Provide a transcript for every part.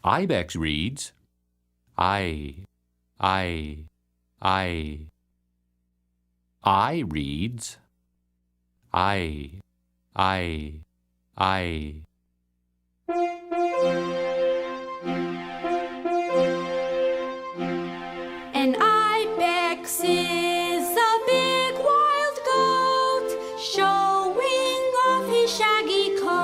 Ibex reads I, I, I. I reads I, I, I. An ibex is a big wild goat, showing off his shaggy coat.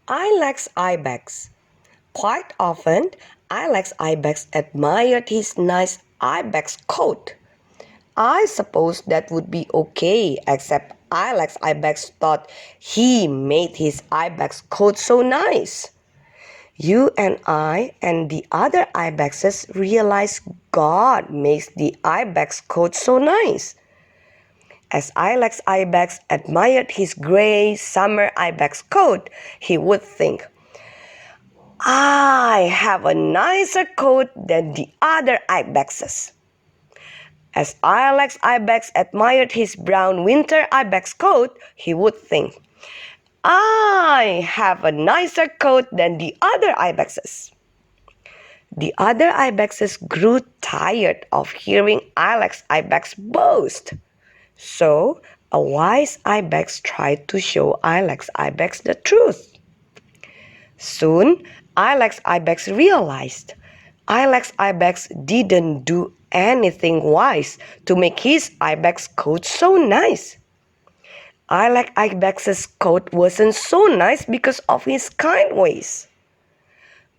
Ilex Ibex. Quite often, Ilex Ibex admired his nice ibex coat. I suppose that would be okay, except Ilex Ibex thought he made his ibex coat so nice. You and I and the other ibexes realize God makes the ibex coat so nice. As Ilex Ibex admired his gray summer ibex coat, he would think, I have a nicer coat than the other ibexes. As Ilex Ibex admired his brown winter ibex coat, he would think, I have a nicer coat than the other ibexes. The other ibexes grew tired of hearing Ilex Ibex boast. So, a wise ibex tried to show Ilex Ibex the truth. Soon, Ilex Ibex realized Ilex Ibex didn't do anything wise to make his ibex coat so nice. Ilex Ibex's coat wasn't so nice because of his kind ways.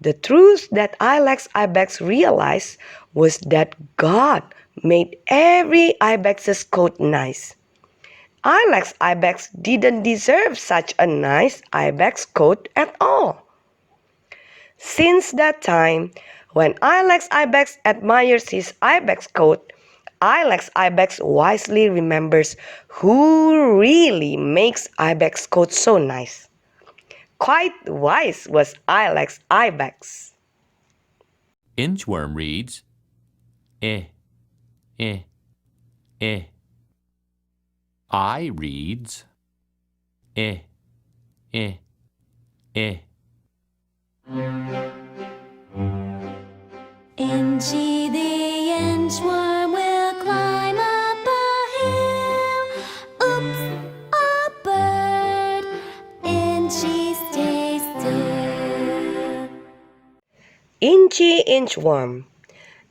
The truth that Ilex Ibex realized was that God made every ibex's coat nice. Ilex Ibex didn't deserve such a nice ibex coat at all. Since that time, when Ilex Ibex admires his ibex coat, Ilex Ibex wisely remembers who really makes ibex coat so nice. Quite wise was Ilex Ibex. Inchworm reads eh, eh, eh. I reads eh, eh, eh. Inchy the inchworm will climb up a hill. Oops, a bird. Inchy, stay still. Inchy Inchworm.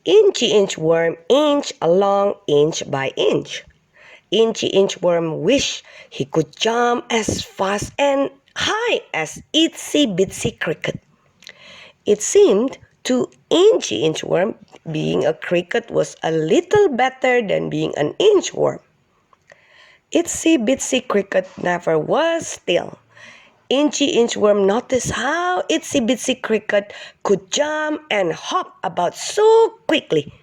Inchy Inchworm inch along inch by inch. Inchy Inchworm wished he could jump as fast and high as Itsy Bitsy Cricket. It seemed to Inchy Inchworm being a cricket was a little better than being an inchworm. Itsy Bitsy Cricket never was still. Inchy Inchworm noticed how Itsy Bitsy Cricket could jump and hop about so quickly.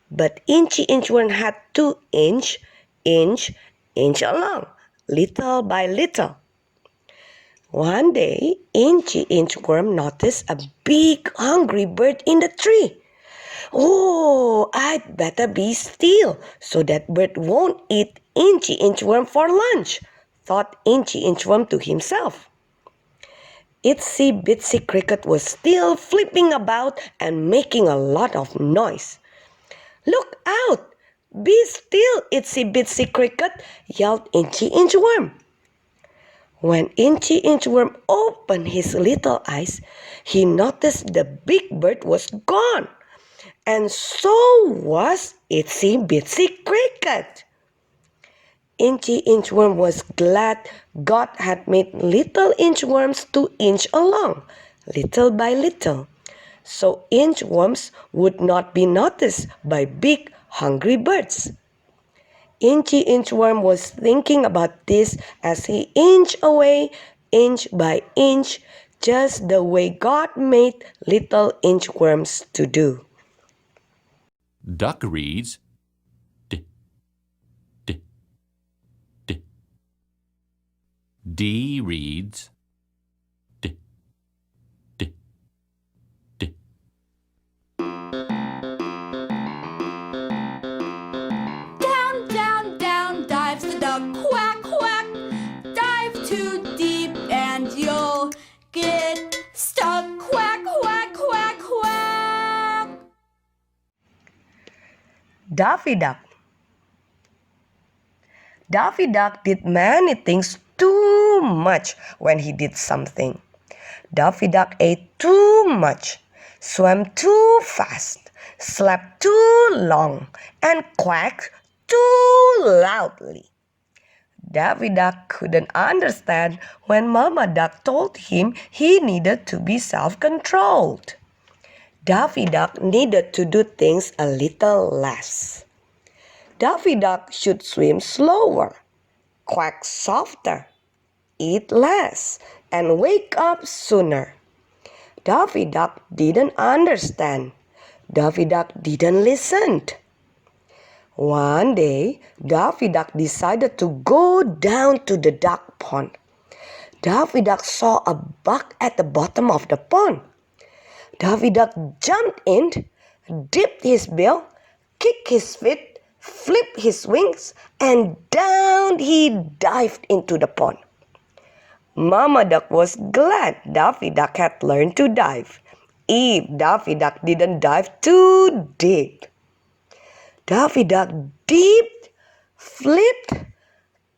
But Inchy Inchworm had to inch along, little by little. One day, Inchy Inchworm noticed a big hungry bird in the tree. Oh, I'd better be still so that bird won't eat Inchy Inchworm for lunch, thought Inchy Inchworm to himself. Itsy Bitsy Cricket was still flipping about and making a lot of noise. Look out! Be still, Itsy Bitsy Cricket, yelled Inchy Inchworm. When Inchy Inchworm opened his little eyes, he noticed the big bird was gone, and so was Itsy Bitsy Cricket. Inchy Inchworm was glad God had made little inchworms to inch along, little by little, so inchworms would not be noticed by big hungry birds. Inchy Inchworm was thinking about this as he inched away, inch by inch, just the way God made little inchworms to do. Duck reads d, d, d. D reads d, d, d. Down, down, down dives the duck. Quack, quack. Dive too deep and you'll Daffy Duck. Daffy Duck did many things too much when he did something. Daffy Duck ate too much, swam too fast, slept too long, and quacked too loudly. Daffy Duck couldn't understand when Mama Duck told him he needed to be self-controlled. Daffy Duck needed to do things a little less. Daffy Duck should swim slower, quack softer, eat less, and wake up sooner. Daffy Duck didn't understand. Daffy Duck didn't listen. One day, Daffy Duck decided to go down to the duck pond. Daffy Duck saw a bug at the bottom of the pond. Daffy Duck jumped in, dipped his bill, kicked his feet, flipped his wings, and down he dived into the pond. Mama Duck was glad Daffy Duck had learned to dive, if Daffy Duck didn't dive too deep. Daffy Duck dipped, flipped,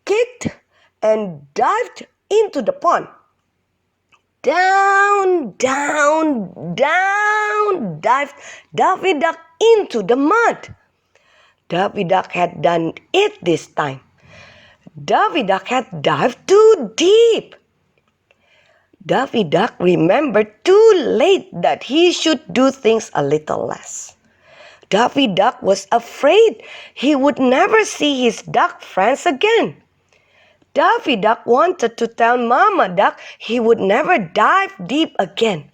kicked, and dived into the pond. Down, down, down dived Daffy Duck into the mud. Daffy Duck had done it this time. Daffy Duck had dived too deep. Daffy Duck remembered too late that he should do things a little less. Daffy Duck was afraid he would never see his duck friends again. Daffy Duck wanted to tell Mama Duck he would never dive deep again.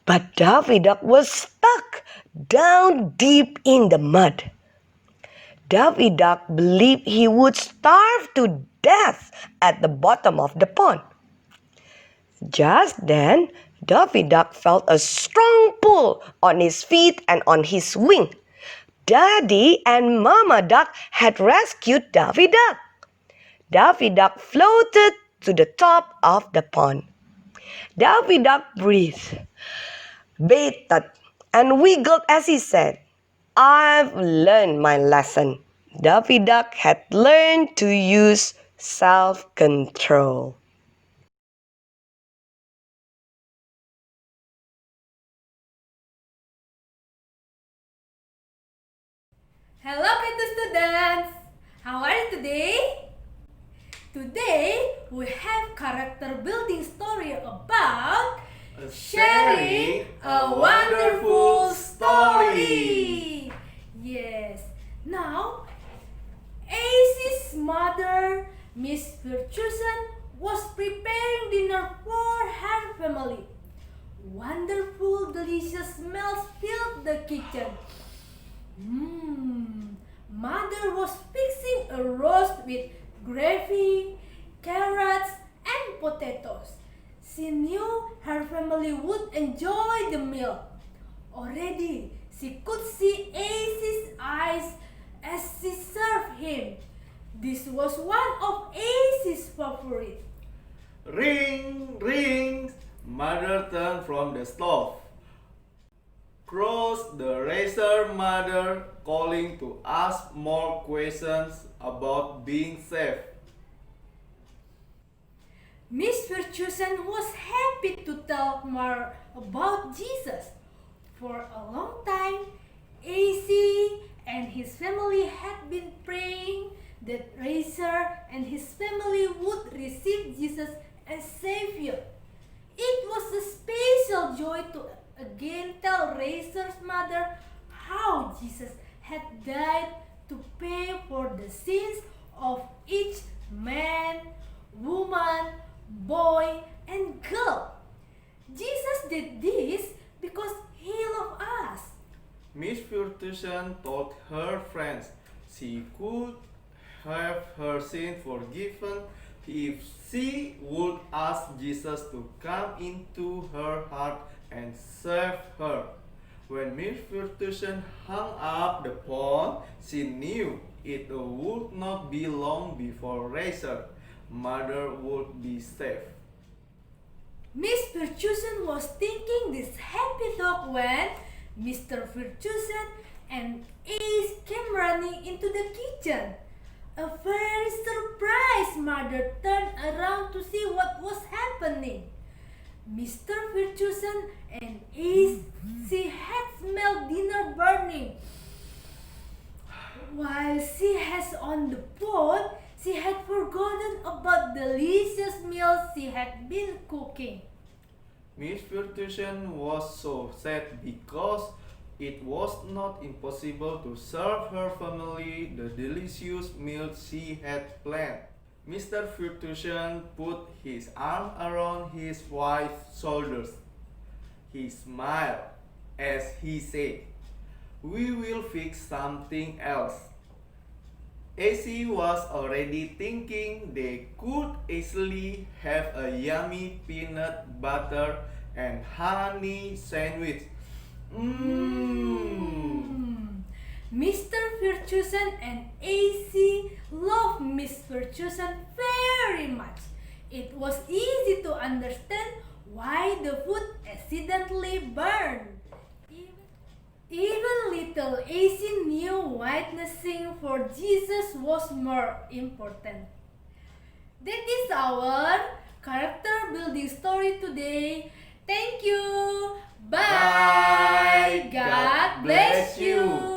But Daffy Duck was stuck down deep in the mud. Daffy Duck believed he would starve to death at the bottom of the pond. Just then, Daffy Duck felt a strong pull on his feet and on his wing. Daddy and Mama Duck had rescued Daffy Duck. Daffy Duck floated to the top of the pond. Daffy Duck breathed, bathed, and wiggled as he said, "I've learned my lesson." Daffy Duck had learned to use self-control. Hello, Christi students! How are you today? Today, we have character building story about sharing a wonderful story. Yes. Now, Ace's mother, Miss Virtuosan, was preparing dinner for her family. Wonderful, delicious smells filled the kitchen. Mother was fixing a roast with gravy, carrots, and potatoes. She knew her family would enjoy the meal. Already, she could see Ace's eyes as she served him. This was one of Ace's favorites. Ring, ring! Mother turned from the stove. Crossed the racer mother, calling to ask more questions about being safe. Miss Virtuosan was happy to tell more about Jesus. For a long time, AC and his family had been praying that Racer and his family would receive Jesus as Savior. It was a special joy to again tell Racer's mother how Jesus had died to pay for the sins of each man, woman, boy, and girl. Jesus did this because he loved us. Miss Virtuosan told her friends she could have her sin forgiven if she would ask Jesus to come into her heart and save her. When Miss Virtuosan hung up the phone, she knew it would not be long before Racer mother would be safe. Miss Virtuosan was thinking this happy thought when Mr. Virtuosan and Ace came running into the kitchen. A very surprised mother turned around to see what was happening. Mr. Virtuosen and Ace, she had smelled dinner burning. While she has on the pot, she had forgotten about the delicious meal she had been cooking. Miss Virtuosen was so sad because it was not impossible to serve her family the delicious meal she had planned. Mr. Virtuosen put his arm around his wife's shoulders. He smiled as he said, "We will fix something else." AC was already thinking they could easily have a yummy peanut butter and honey sandwich. Mr. Virtuosen and AC loved Miss Virtuosen very much. It was easy to understand why the food accidentally burned. Even little AC knew witnessing for Jesus was more important. That is our character building story today. Thank you. Bye. Bye. God bless you.